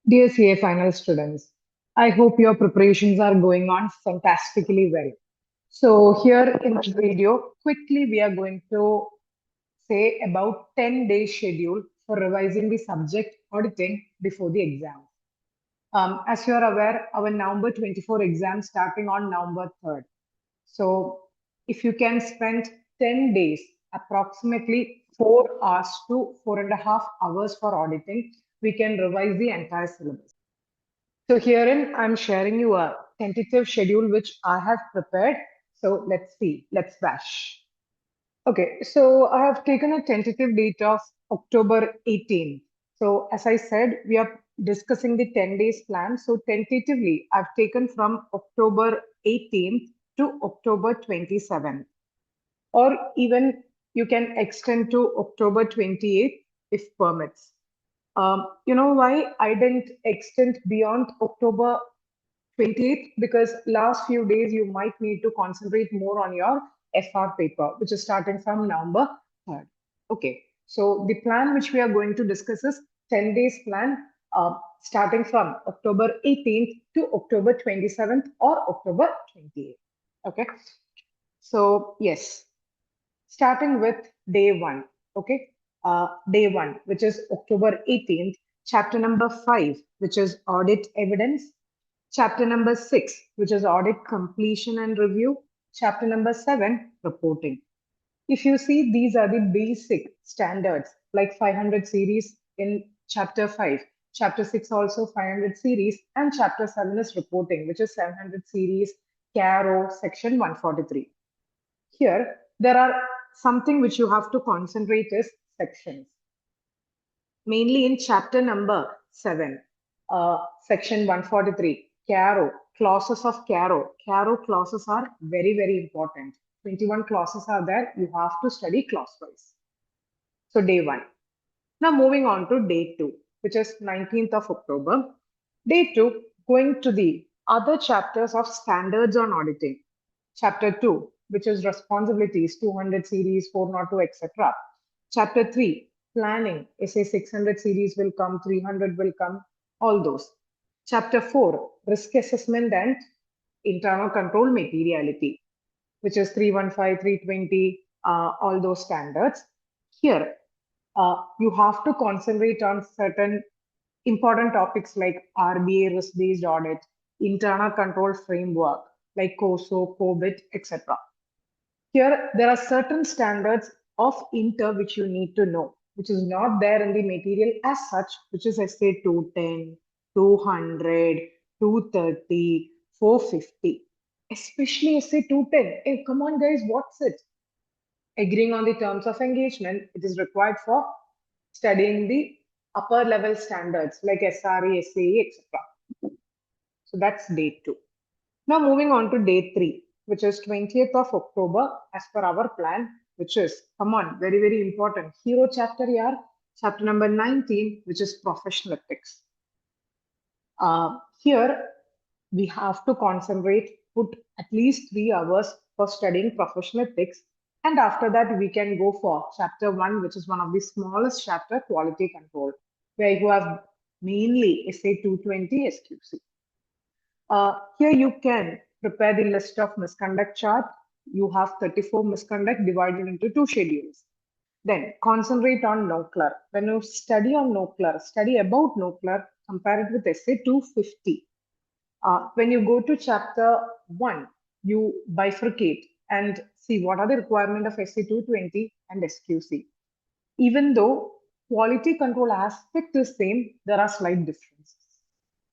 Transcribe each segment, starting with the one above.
Dear CA final students, I hope your preparations are going on fantastically well. So here in this video, quickly we are going to say about 10 days schedule for revising the subject auditing before the exam. As you are aware, our November 24 exam starting on November 3rd. So if you can spend 10 days, approximately 4 hours to 4.5 hours for auditing, we can revise the entire syllabus. So herein, I'm sharing you a tentative schedule which I have prepared. So let's see, let's bash. Okay, so I have taken a tentative date of October 18th. So as I said, we are discussing the 10 days plan. So tentatively, I've taken from October 18th to October 27th, or even you can extend to October 28th if permits. You know why I didn't extend beyond October 28th? Because last few days you might need to concentrate more on your FR paper, which is starting from November 3rd. Okay, so the plan which we are going to discuss is 10 days plan starting from October 18th to October 27th or October 28th. Okay, so yes, starting with day one. Okay, day one, which is October 18th, chapter number 5, which is audit evidence, chapter number 6, which is audit completion and review, chapter number 7, reporting. If you see, these are the basic standards like 500 series in chapter 5, chapter 6 also 500 series, and chapter 7 is reporting, which is 700 series, CARO, section 143. Here, there are something which you have to concentrate is sections. Mainly in chapter number 7, section 143, CARO, clauses of CARO. CARO clauses are very, very important. 21 clauses are there. You have to study clause wise. So day 1. Now moving on to day 2, which is 19th of October. Day 2, going to the other chapters of standards on auditing. Chapter 2, which is responsibilities, 200 series, 402, etc. Chapter 3, planning, SA 600 series will come, 300 will come, all those. Chapter 4, risk assessment and internal control materiality, which is 315, 320, all those standards. Here, you have to concentrate on certain important topics like RBA risk-based audit, internal control framework like COSO, COBIT, etc. Here, there are certain standards of inter which you need to know, which is not there in the material as such, which is SA 210, 200, 230, 450, especially SA 210. Hey, come on, guys, what's it? Agreeing on the terms of engagement, it is required for studying the upper level standards like SRE, SAE, etc. So that's day 2. Now moving on to day 3, which is 20th of October as per our plan, which is, come on, very, very important. Hero chapter here, chapter number 19, which is professional ethics. Here, we have to concentrate, put at least 3 hours for studying professional ethics. And after that, we can go for chapter 1, which is one of the smallest chapter, quality control, where you have mainly SA 220 SQC. Here you can prepare the list of misconduct chart. You have 34 misconduct divided into 2 schedules. Then concentrate on nuclear. When you study on nuclear, study about nuclear, compare it with SA 250. When you go to chapter 1, you bifurcate and see what are the requirement of SA 220 and SQC. Even though quality control aspect is same, there are slight differences.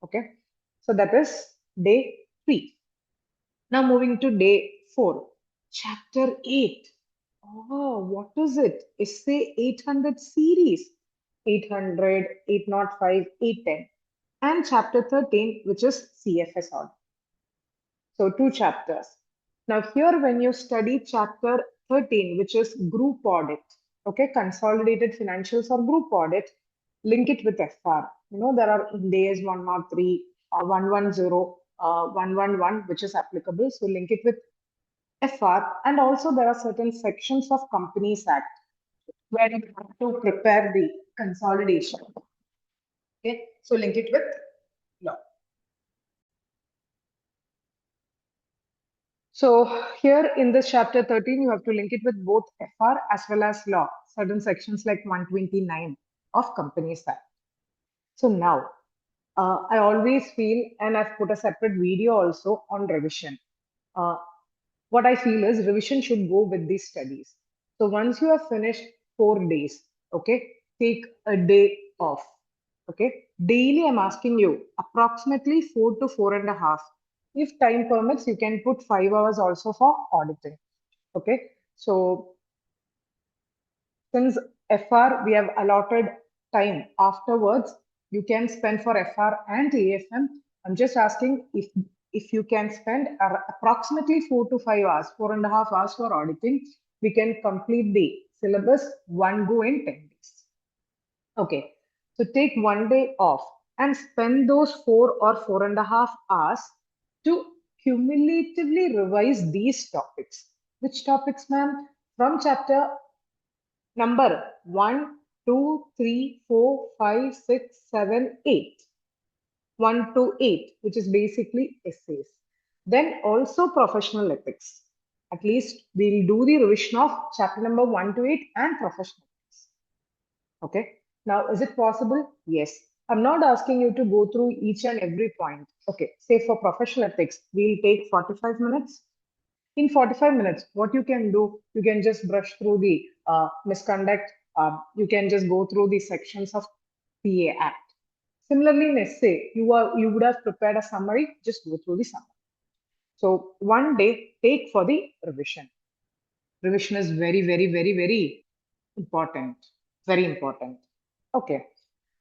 Okay, so that is day 3. Now moving to day 4, chapter 8. Oh, what is it? Essay 800 series, 800, 805, 810, and chapter 13, which is CFS audit. So 2 chapters. Now here when you study chapter 13, which is group audit, okay, consolidated financials or group audit, link it with FR. You know, there are days 103, 110, 111, which is applicable. So link it with FR. And also there are certain sections of Companies Act where you have to prepare the consolidation. Okay, so link it with law. So here in this chapter 13, you have to link it with both FR as well as law, certain sections like 129 of Companies Act. So now, I always feel, and I've put a separate video also on revision. Uh, what I feel is revision should go with these studies. So once you have finished 4 days, okay, take a day off. Okay, daily I'm asking you approximately 4 to 4.5. If time permits, you can put 5 hours also for auditing. Okay, so since FR we have allotted time afterwards, you can spend for FR and AFM. I'm just asking if you can spend approximately 4 to 5 hours, 4.5 hours for auditing, we can complete the syllabus one go in 10 days. Okay, so take one day off and spend those 4 or 4.5 hours to cumulatively revise these topics. Which topics, ma'am? From chapter number 1, 2, 3, 4, 5, 6, 7, 8. 1 to 8, which is basically essays. Then also professional ethics. At least we'll do the revision of chapter number 1 to 8 and professional ethics. Okay. Now, is it possible? Yes. I'm not asking you to go through each and every point. Okay. Say for professional ethics, we'll take 45 minutes. In 45 minutes, what you can do, you can just brush through the misconduct. You can just go through the sections of PA Act. Similarly, in essay, you would have prepared a summary, just go through the summary. So one day, take for the revision. Revision is very, very, very, very important. Very important. Okay.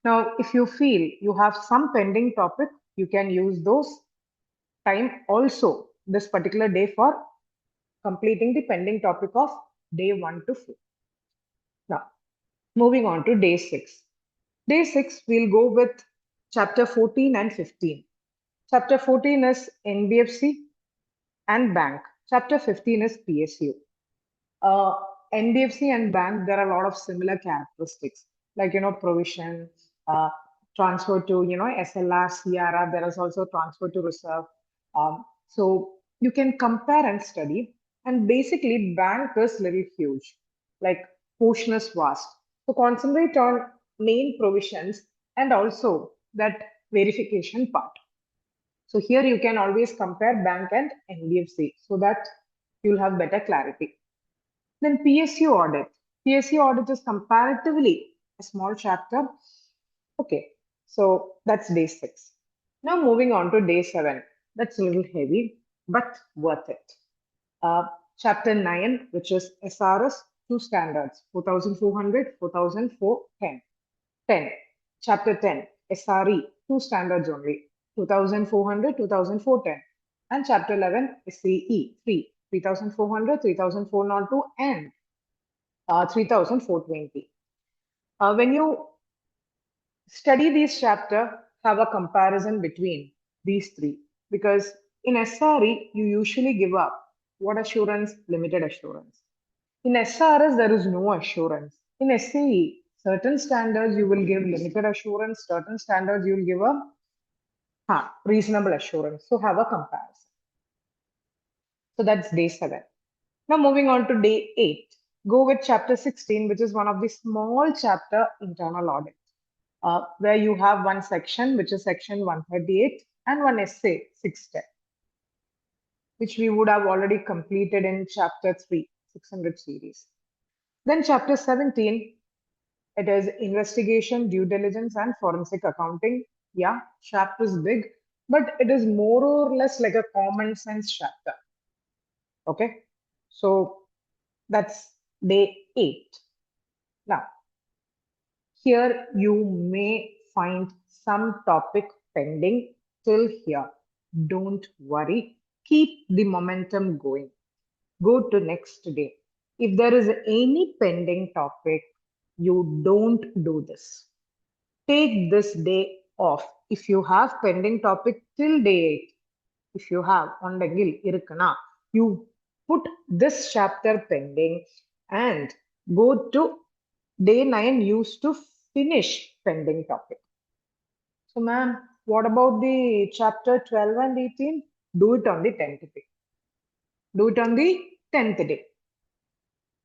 Now, if you feel you have some pending topic, you can use those time also this particular day for completing the pending topic of day 1 to 4. Now, moving on to day 6. Day 6, we'll go with chapter 14 and 15. Chapter 14 is NBFC and bank. Chapter 15 is PSU. uh, NBFC and bank, there are a lot of similar characteristics, like, provision, uh, transfer to, SLR, CRR, there is also transfer to reserve. So you can compare and study. And basically, bank is little huge, like portion is vast. So concentrate on main provisions and also that verification part. So here you can always compare bank and NBFC so that you'll have better clarity. Then PSU audit. PSU audit is comparatively a small chapter. Okay, so that's day 6. Now moving on to day 7. That's a little heavy, but worth it. Uh, Chapter 9, which is SRS, two standards, 4400, 4410. 10. Chapter 10, SRE, two standards only, 2400, 2410. And chapter 11, SAE, 3, 3400, 3402, and 3420. When you study these chapter, have a comparison between these three, because in SRE you usually give up what assurance? Limited assurance. In SRS there is no assurance. In SAE, certain standards you will give limited assurance, certain standards you will give a reasonable assurance. So have a comparison. So that's day 7. Now moving on to day 8. Go with chapter 16, which is one of the small chapter internal audit, where you have one section, which is section 138, and one essay, 610, which we would have already completed in chapter 3, 600 series. Then chapter 17, it is investigation, due diligence, and forensic accounting. Yeah, chapter is big, but it is more or less like a common sense chapter. Okay, so that's day 8. Now, here you may find some topic pending till here. Don't worry. Keep the momentum going. Go to next day. If there is any pending topic, you don't do this. Take this day off. If you have pending topic till day 8, if you have on the gil irukana, you put this chapter pending and go to day 9 used to finish pending topic. So, ma'am, what about the chapter 12 and 18? Do it on the 10th day. Do it on the 10th day.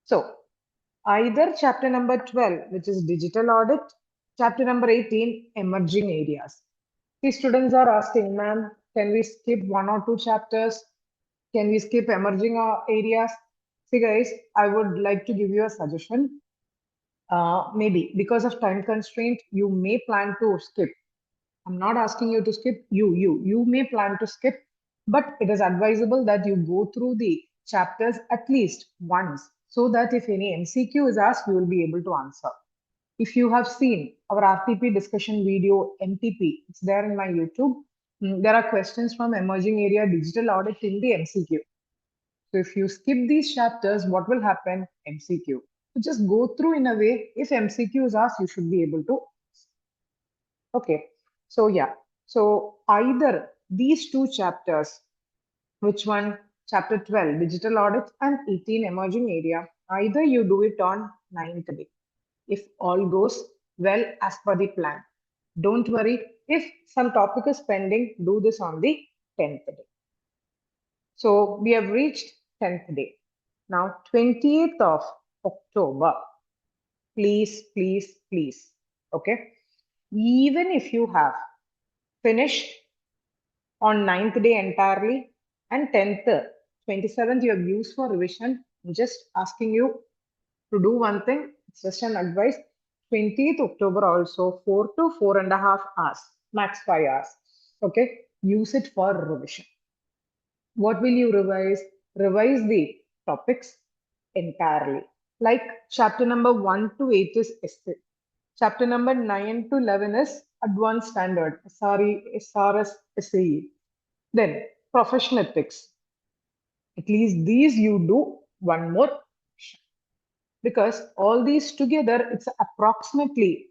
So, either chapter number 12, which is digital audit, chapter number 18, emerging areas. The students are asking, ma'am, can we skip one or two chapters? Can we skip emerging areas? See, guys, I would like to give you a suggestion. Maybe because of time constraint, you may plan to skip. I'm not asking you to skip. You may plan to skip, but it is advisable that you go through the chapters at least once, so that if any MCQ is asked, you will be able to answer. If you have seen our RTP discussion video, MTP, it's there in my YouTube. There are questions from emerging area digital audit in the MCQ. So if you skip these chapters, what will happen? MCQ. So just go through in a way. If MCQ is asked, you should be able to. Okay. So yeah. So either these two chapters, which one? Chapter 12, digital audit, and 18, emerging area. Either you do it on 9th day. If all goes well as per the plan. Don't worry. If some topic is pending, do this on the 10th day. So we have reached 10th day. Now 28th of October. Please. Okay. Even if you have finished on 9th day entirely and 10th, 27th you have used for revision, I'm just asking you to do one thing. It's just an advice. 20th October also 4 to 4.5 hours, max 5 hours. Okay. Use it for revision. What will you revise? Revise the topics entirely. Like chapter number 1 to 8 is essay. Chapter number 9 to 11 is advanced standard, SRS, SAE. Then professional ethics. At least these you do one more, because all these together it's approximately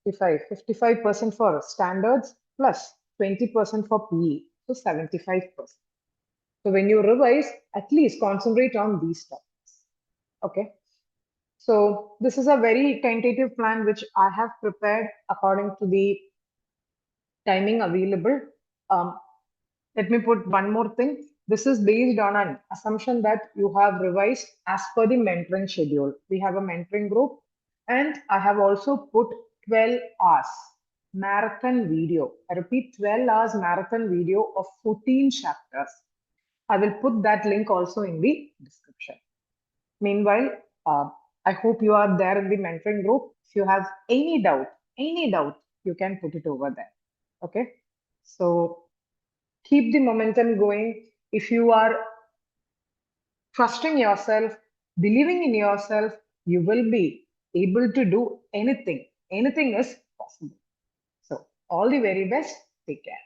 55% for standards plus 20% for PE, so 75%. So when you revise, at least concentrate on these topics. Okay. So this is a very tentative plan which I have prepared according to the timing available. Um, Let me put one more thing. This is based on an assumption that you have revised as per the mentoring schedule. We have a mentoring group, and I have also put 12 hours marathon video. I repeat, 12 hours marathon video of 14 chapters. I will put that link also in the description. Meanwhile, I hope you are there in the mentoring group. If you have any doubt, you can put it over there. Okay. So keep the momentum going. If you are trusting yourself, believing in yourself, you will be able to do anything. Anything is possible. So all the very best. Take care.